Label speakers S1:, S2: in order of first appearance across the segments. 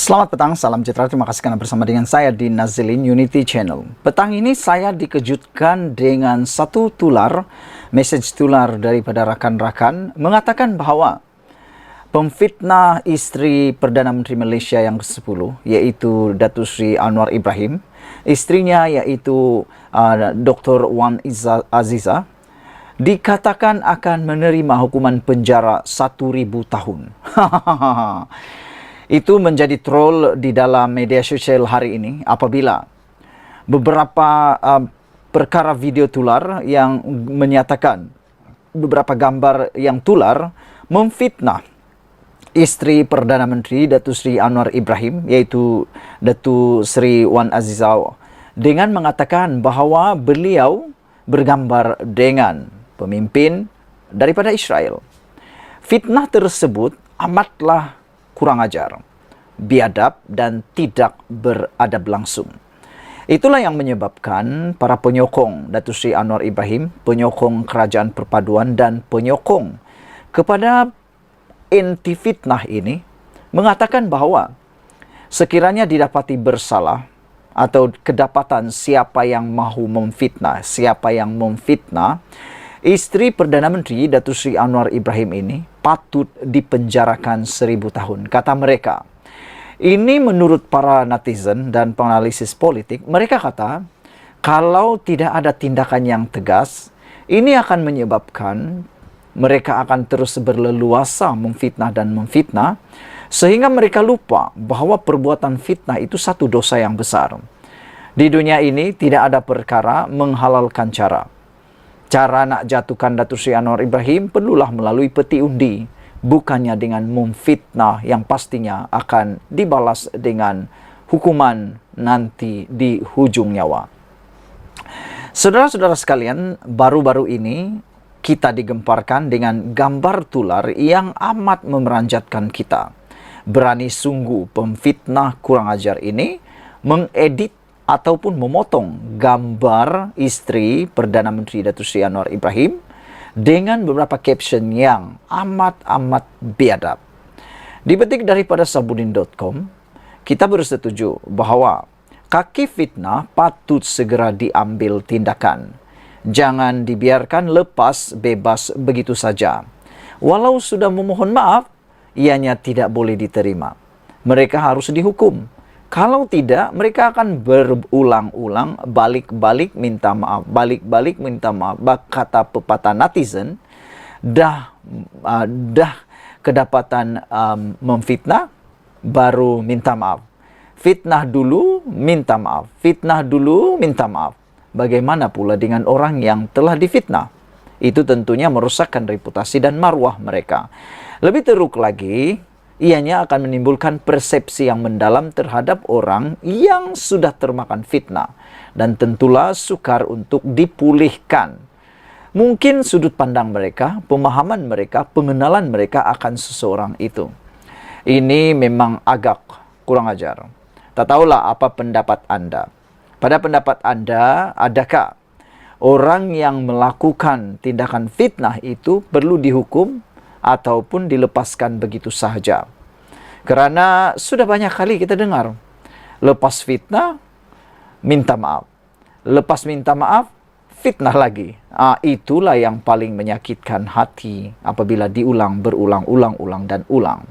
S1: Selamat petang, salam sejahtera. Terima kasih karena bersama dengan saya di Nazilin Unity Channel. Petang ini saya dikejutkan dengan satu message tular daripada rakan-rakan mengatakan bahwa pemfitnah istri Perdana Menteri Malaysia yang ke-10, yaitu Datuk Seri Anwar Ibrahim, istrinya yaitu Dr. Wan Aziza, dikatakan akan menerima hukuman penjara 1,000 tahun. Itu menjadi troll di dalam media sosial hari ini apabila beberapa perkara video tular yang menyatakan beberapa gambar yang tular memfitnah istri Perdana Menteri Datuk Seri Anwar Ibrahim, yaitu Datuk Seri Wan Aziza, dengan mengatakan bahawa beliau bergambar dengan pemimpin daripada Israel. Fitnah tersebut amatlah kurang ajar, biadab dan tidak beradab langsung. Itulah yang menyebabkan para penyokong Datuk Seri Anwar Ibrahim, penyokong Kerajaan Perpaduan dan penyokong kepada anti fitnah ini mengatakan bahawa sekiranya didapati bersalah atau kedapatan siapa yang mahu memfitnah, istri Perdana Menteri Datuk Seri Anwar Ibrahim ini patut dipenjarakan 1,000 tahun. Kata mereka, ini menurut para netizen dan penganalisis politik, mereka kata, kalau tidak ada tindakan yang tegas, ini akan menyebabkan mereka akan terus berleluasa memfitnah dan memfitnah, sehingga mereka lupa bahawa perbuatan fitnah itu satu dosa yang besar. Di dunia ini tidak ada perkara menghalalkan cara. Cara nak jatuhkan Datuk Seri Anwar Ibrahim perlulah melalui peti undi, bukannya dengan memfitnah yang pastinya akan dibalas dengan hukuman nanti di hujung nyawa. Saudara-saudara sekalian, baru-baru ini kita digemparkan dengan gambar tular yang amat memeranjatkan kita. Berani sungguh pemfitnah kurang ajar ini mengedit ataupun memotong gambar istri Perdana Menteri Datuk Seri Anwar Ibrahim dengan beberapa caption yang amat-amat biadab. Dipetik daripada sabudin.com, kita bersetuju bahawa kaki fitnah patut segera diambil tindakan. Jangan dibiarkan lepas bebas begitu saja. Walau sudah memohon maaf, ianya tidak boleh diterima. Mereka harus dihukum. Kalau tidak, mereka akan berulang-ulang balik-balik minta maaf. Balik-balik minta maaf. Kata pepatah netizen, dah kedapatan memfitnah, baru minta maaf. Fitnah dulu, minta maaf. Fitnah dulu, minta maaf. Bagaimana pula dengan orang yang telah difitnah? Itu tentunya merusakkan reputasi dan marwah mereka. Lebih teruk lagi, ianya akan menimbulkan persepsi yang mendalam terhadap orang yang sudah termakan fitnah. Dan tentulah sukar untuk dipulihkan. Mungkin sudut pandang mereka, pemahaman mereka, pengenalan mereka akan seseorang itu. Ini memang agak kurang ajar. Tak tahulah apa pendapat anda. Pada pendapat anda, adakah orang yang melakukan tindakan fitnah itu perlu dihukum ataupun dilepaskan begitu sahaja? Kerana sudah banyak kali kita dengar, lepas fitnah, minta maaf. Lepas minta maaf, fitnah lagi. Itulah yang paling menyakitkan hati apabila diulang, berulang-ulang dan ulang.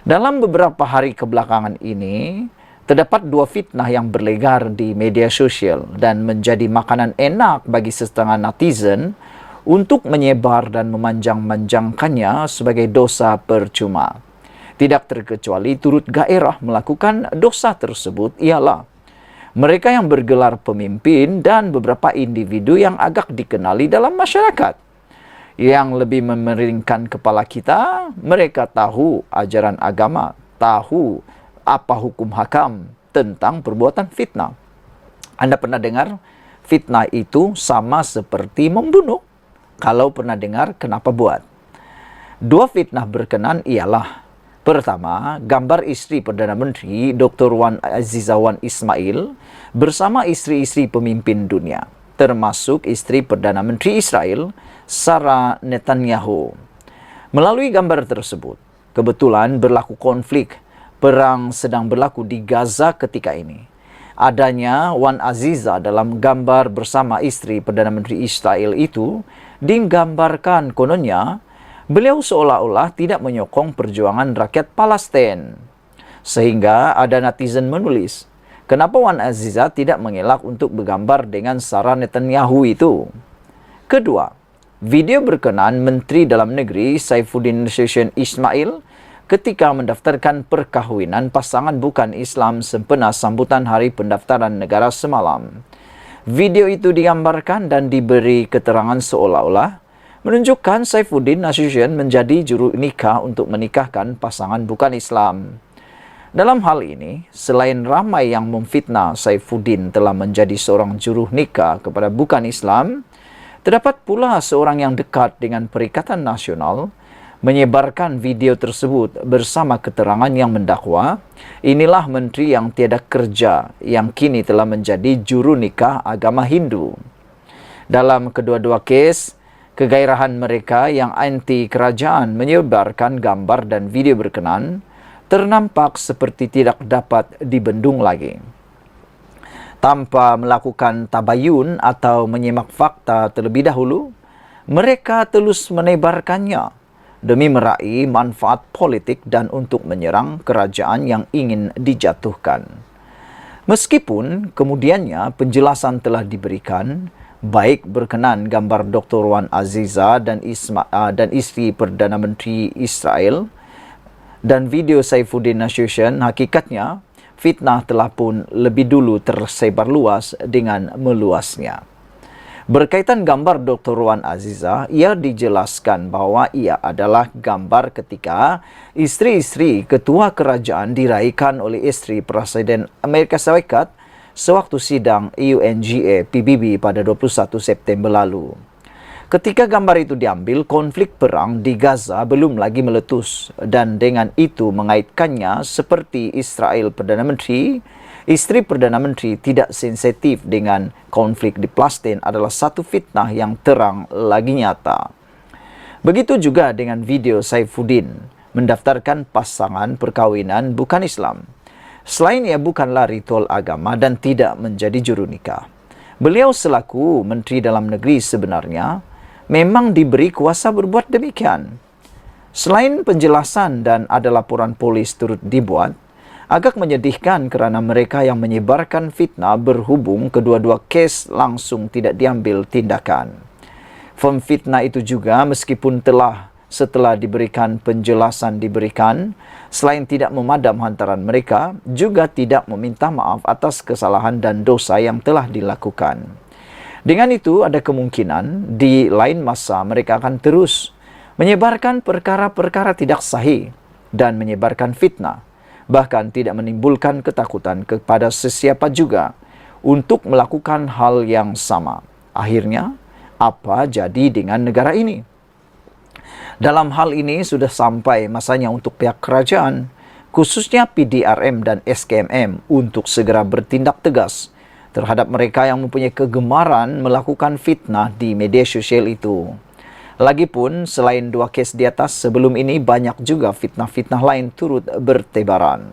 S1: Dalam beberapa hari kebelakangan ini, terdapat 2 fitnah yang berlegar di media sosial dan menjadi makanan enak bagi setengah netizen untuk menyebar dan memanjang-manjangkannya sebagai dosa percuma. Tidak terkecuali turut gairah melakukan dosa tersebut ialah mereka yang bergelar pemimpin dan beberapa individu yang agak dikenali dalam masyarakat. Yang lebih memeringkan kepala kita, mereka tahu ajaran agama, tahu apa hukum hakam tentang perbuatan fitnah. Anda pernah dengar fitnah itu sama seperti membunuh? Kalau pernah dengar, kenapa buat? 2 fitnah berkenan ialah: pertama, gambar istri Perdana Menteri Dr. Wan Aziza Wan Ismail bersama istri-istri pemimpin dunia, termasuk istri Perdana Menteri Israel, Sarah Netanyahu. Melalui gambar tersebut, kebetulan berlaku konflik perang sedang berlaku di Gaza ketika ini. Adanya Wan Aziza dalam gambar bersama istri Perdana Menteri Israel itu digambarkan kononnya beliau seolah-olah tidak menyokong perjuangan rakyat Palestin. Sehingga ada netizen menulis, kenapa Wan Aziza tidak mengelak untuk bergambar dengan Sarah Netanyahu itu? Kedua, video berkenaan Menteri Dalam Negeri Saifuddin Nasution Ismail ketika mendaftarkan perkahwinan pasangan bukan Islam sempena sambutan Hari Pendaftaran Negara semalam. Video itu digambarkan dan diberi keterangan seolah-olah menunjukkan Saifuddin Nasution menjadi juru nikah untuk menikahkan pasangan bukan Islam. Dalam hal ini, selain ramai yang memfitnah Saifuddin telah menjadi seorang juru nikah kepada bukan Islam, terdapat pula seorang yang dekat dengan Perikatan Nasional menyebarkan video tersebut bersama keterangan yang mendakwa, inilah menteri yang tiada kerja yang kini telah menjadi juru nikah agama Hindu. Dalam kedua-dua kes, kegairahan mereka yang anti kerajaan menyebarkan gambar dan video berkenan ternampak seperti tidak dapat dibendung lagi. Tanpa melakukan tabayun atau menyimak fakta terlebih dahulu, mereka terus menebarkannya demi meraih manfaat politik dan untuk menyerang kerajaan yang ingin dijatuhkan. Meskipun kemudiannya penjelasan telah diberikan, baik berkenan gambar Dr. Wan Aziza dan istri Perdana Menteri Israel dan video Saifuddin Nasution, hakikatnya fitnah telah pun lebih dulu tersebar luas dengan meluasnya. Berkaitan gambar Dr. Wan Aziza, ia dijelaskan bahwa ia adalah gambar ketika istri-istri ketua kerajaan diraikan oleh istri Presiden Amerika Serikat sewaktu sidang UNGA PBB pada 21 September lalu. Ketika gambar itu diambil, konflik perang di Gaza belum lagi meletus dan dengan itu mengaitkannya seperti istri Perdana Menteri tidak sensitif dengan konflik di Palestin adalah satu fitnah yang terang lagi nyata. Begitu juga dengan video Saifuddin mendaftarkan pasangan perkawinan bukan Islam. Selain ia bukanlah ritual agama dan tidak menjadi juru nikah, beliau selaku Menteri Dalam Negeri sebenarnya memang diberi kuasa berbuat demikian. Selain penjelasan dan ada laporan polis turut dibuat, agak menyedihkan kerana mereka yang menyebarkan fitnah berhubung kedua-dua kes langsung tidak diambil tindakan. Fitnah itu juga meskipun setelah diberikan penjelasan selain tidak memadam hantaran mereka, juga tidak meminta maaf atas kesalahan dan dosa yang telah dilakukan. Dengan itu, ada kemungkinan di lain masa mereka akan terus menyebarkan perkara-perkara tidak sahih dan menyebarkan fitnah, bahkan tidak menimbulkan ketakutan kepada sesiapa juga untuk melakukan hal yang sama. Akhirnya, apa jadi dengan negara ini? Dalam hal ini sudah sampai masanya untuk pihak kerajaan, khususnya PDRM dan SKMM untuk segera bertindak tegas terhadap mereka yang mempunyai kegemaran melakukan fitnah di media sosial itu. Lagipun, selain dua kes di atas, sebelum ini banyak juga fitnah-fitnah lain turut bertebaran.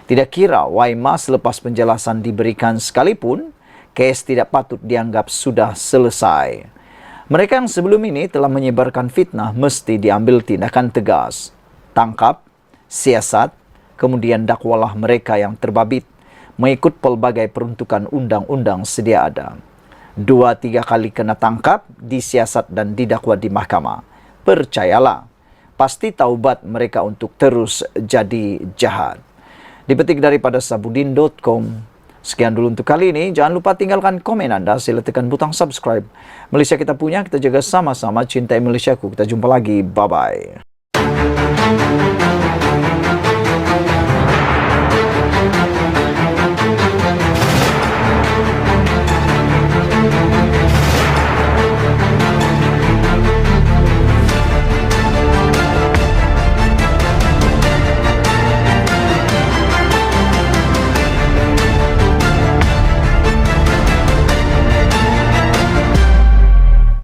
S1: Tidak kira Waima selepas penjelasan diberikan sekalipun, kes tidak patut dianggap sudah selesai. Mereka yang sebelum ini telah menyebarkan fitnah mesti diambil tindakan tegas. Tangkap, siasat, kemudian dakwalah mereka yang terbabit mengikut pelbagai peruntukan undang-undang sedia ada. 2-3 kali kena tangkap, disiasat dan didakwa di mahkamah. Percayalah, pasti taubat mereka untuk terus jadi jahat. Dipetik daripada sabudin.com. Sekian dulu untuk kali ini. Jangan lupa tinggalkan komen Anda. Sila tekan butang subscribe. Malaysia kita punya, kita jaga sama-sama. Cintai Malaysiaku. Kita jumpa lagi. Bye-bye.